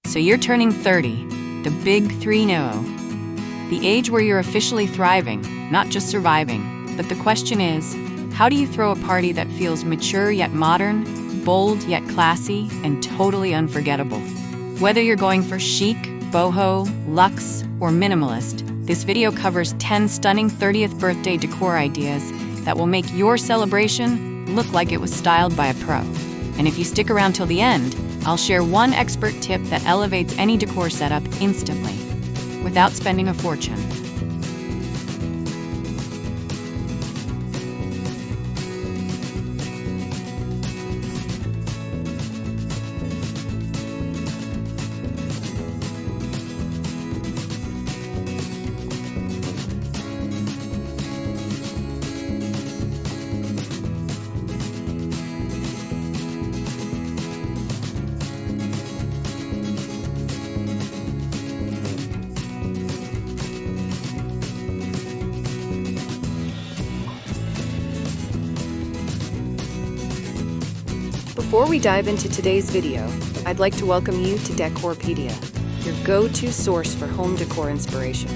So you're turning 30, the big 3-0. The age where you're officially thriving, not just surviving. But the question is, how do you throw a party that feels mature yet modern, bold yet classy, and totally unforgettable? Whether you're going for chic, boho, luxe, or minimalist, this video covers 10 stunning 30th birthday decor ideas that will make your celebration look like it was styled by a pro. And if you stick around till the end, I'll share one expert tip that elevates any decor setup instantly, without spending a fortune. Before we dive into today's video, I'd like to welcome you to Decorpediya, your go-to source for home decor inspiration.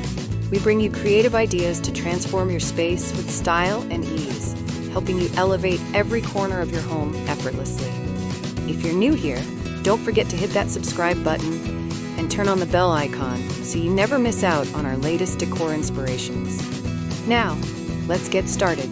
We bring you creative ideas to transform your space with style and ease, helping you elevate every corner of your home effortlessly. If you're new here, don't forget to hit that subscribe button and turn on the bell icon so you never miss out on our latest decor inspirations. Now, let's get started.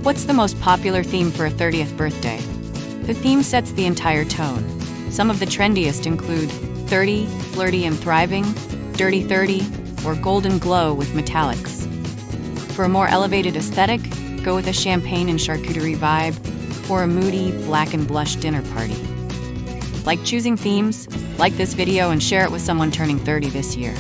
What's the most popular theme for a 30th birthday? The theme sets the entire tone. Some of the trendiest include 30, flirty and thriving, dirty 30, or golden glow with metallics. For a more elevated aesthetic, go with a champagne and charcuterie vibe, or a moody, black and blush dinner party. Like choosing themes? Like this video and share it with someone turning 30 this year.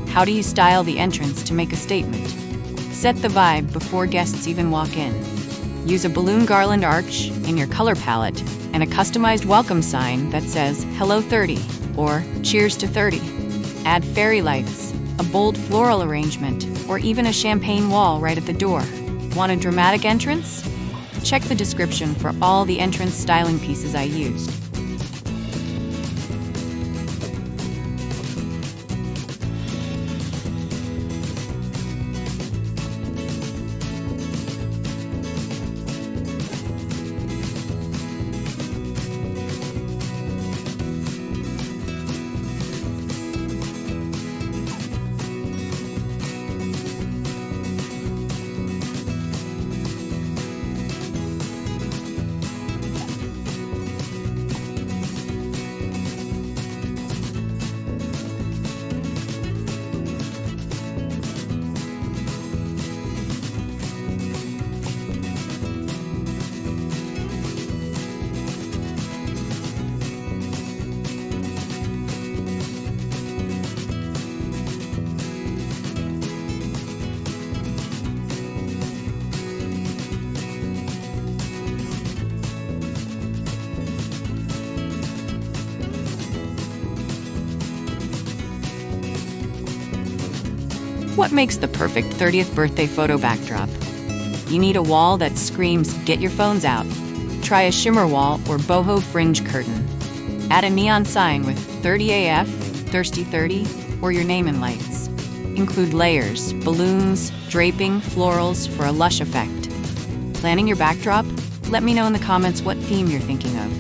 How do you style the entrance to make a statement? Set the vibe before guests even walk in. Use a balloon garland arch in your color palette and a customized welcome sign that says "Hello 30" or "Cheers to 30." Add fairy lights, a bold floral arrangement, or even a champagne wall right at the door. Want a dramatic entrance? Check the description for all the entrance styling pieces I used. What makes the perfect 30th birthday photo backdrop? You need a wall that screams, "Get your phones out." Try a shimmer wall or boho fringe curtain. Add a neon sign with 30AF, Thirsty 30, or your name in lights. Include layers, balloons, draping, florals for a lush effect. Planning your backdrop? Let me know in the comments what theme you're thinking of.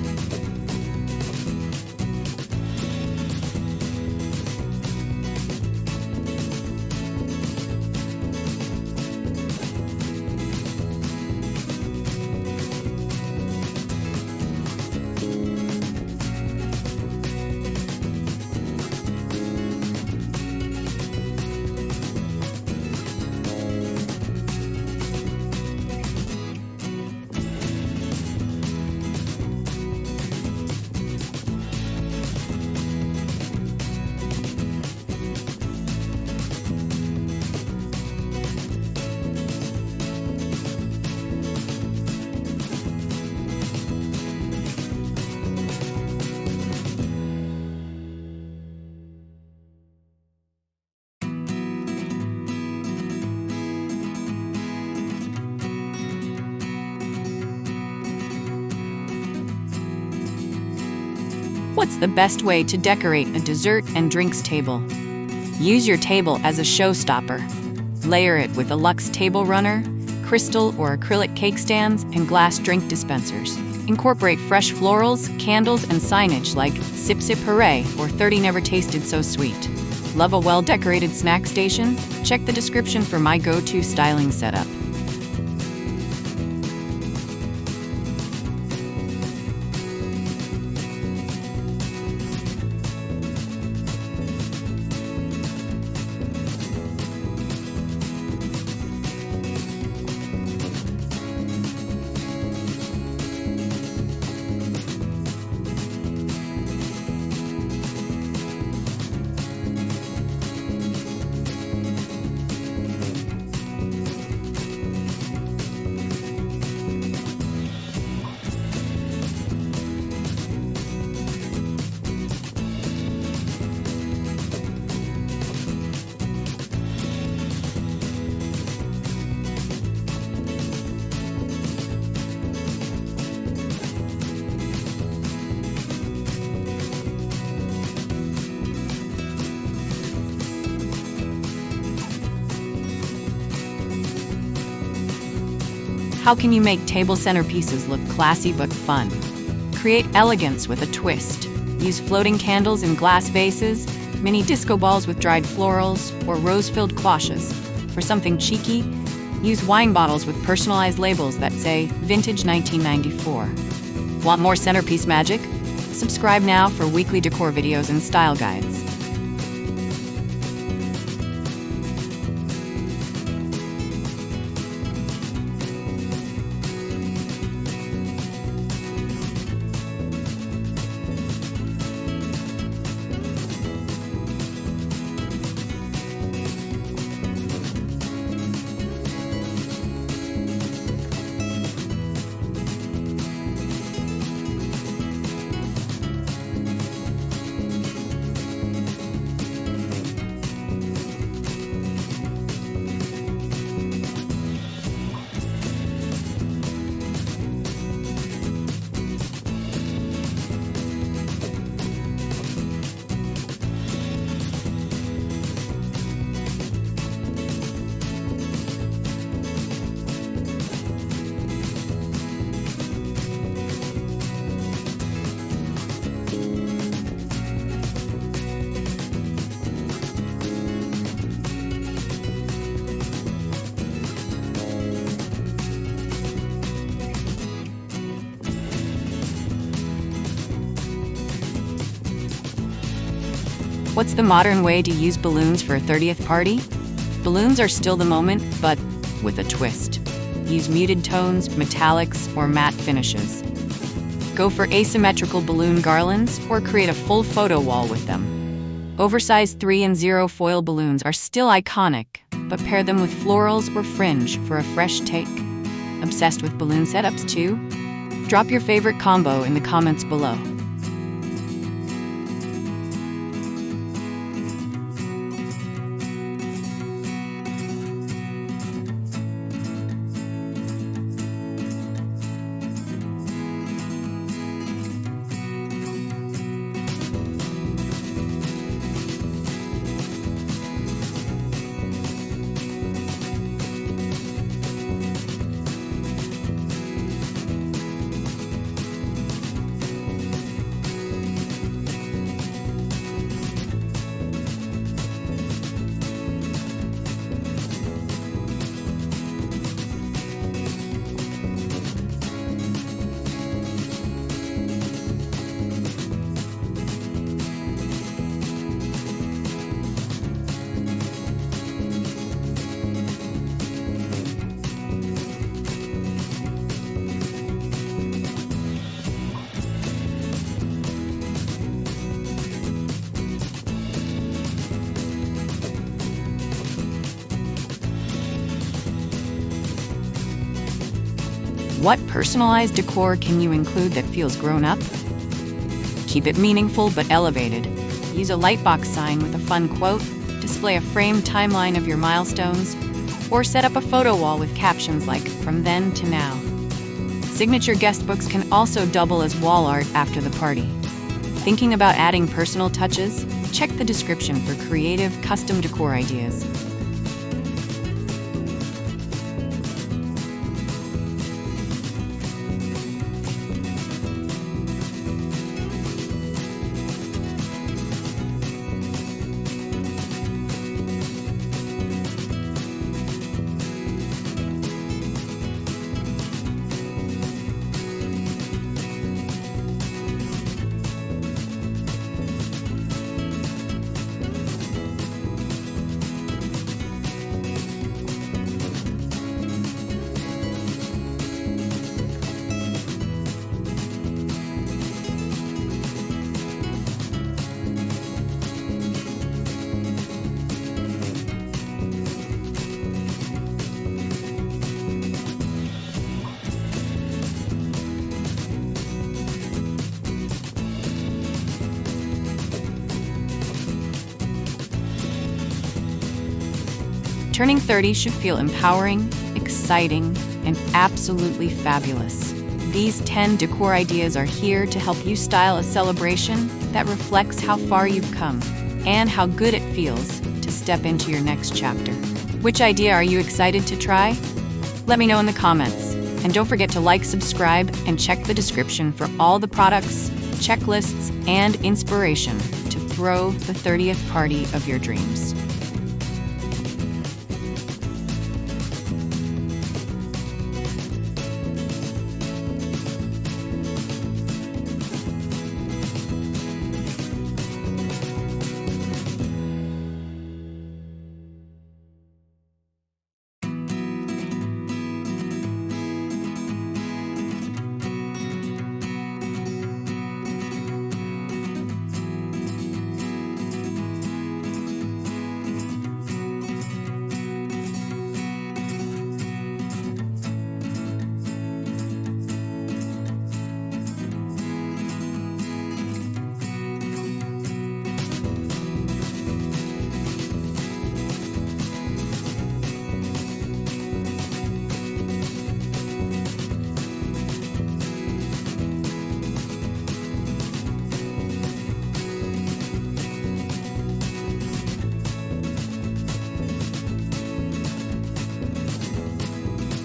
What's the best way to decorate a dessert and drinks table? Use your table as a showstopper. Layer it with a luxe table runner, crystal or acrylic cake stands, and glass drink dispensers. Incorporate fresh florals, candles, and signage like "Sip Sip Hooray" or 30 Never Tasted So Sweet. Love a well-decorated snack station? Check the description for my go-to styling setup. How can you make table centerpieces look classy but fun? Create elegance with a twist. Use floating candles in glass vases, mini disco balls with dried florals, or rose-filled cloches. For something cheeky, use wine bottles with personalized labels that say Vintage 1994. Want more centerpiece magic? Subscribe now for weekly decor videos and style guides. What's the modern way to use balloons for a 30th party? Balloons are still the moment, but with a twist. Use muted tones, metallics, or matte finishes. Go for asymmetrical balloon garlands or create a full photo wall with them. Oversized 3 and 0 foil balloons are still iconic, but pair them with florals or fringe for a fresh take. Obsessed with balloon setups too? Drop your favorite combo in the comments below. What personalized decor can you include that feels grown up? Keep it meaningful but elevated. Use a lightbox sign with a fun quote, display a framed timeline of your milestones, or set up a photo wall with captions like, "From then to now." Signature guest books can also double as wall art after the party. Thinking about adding personal touches? Check the description for creative, custom decor ideas. Turning 30 should feel empowering, exciting, and absolutely fabulous. These 10 decor ideas are here to help you style a celebration that reflects how far you've come and how good it feels to step into your next chapter. Which idea are you excited to try? Let me know in the comments. And don't forget to like, subscribe, and check the description for all the products, checklists, and inspiration to throw the 30th party of your dreams.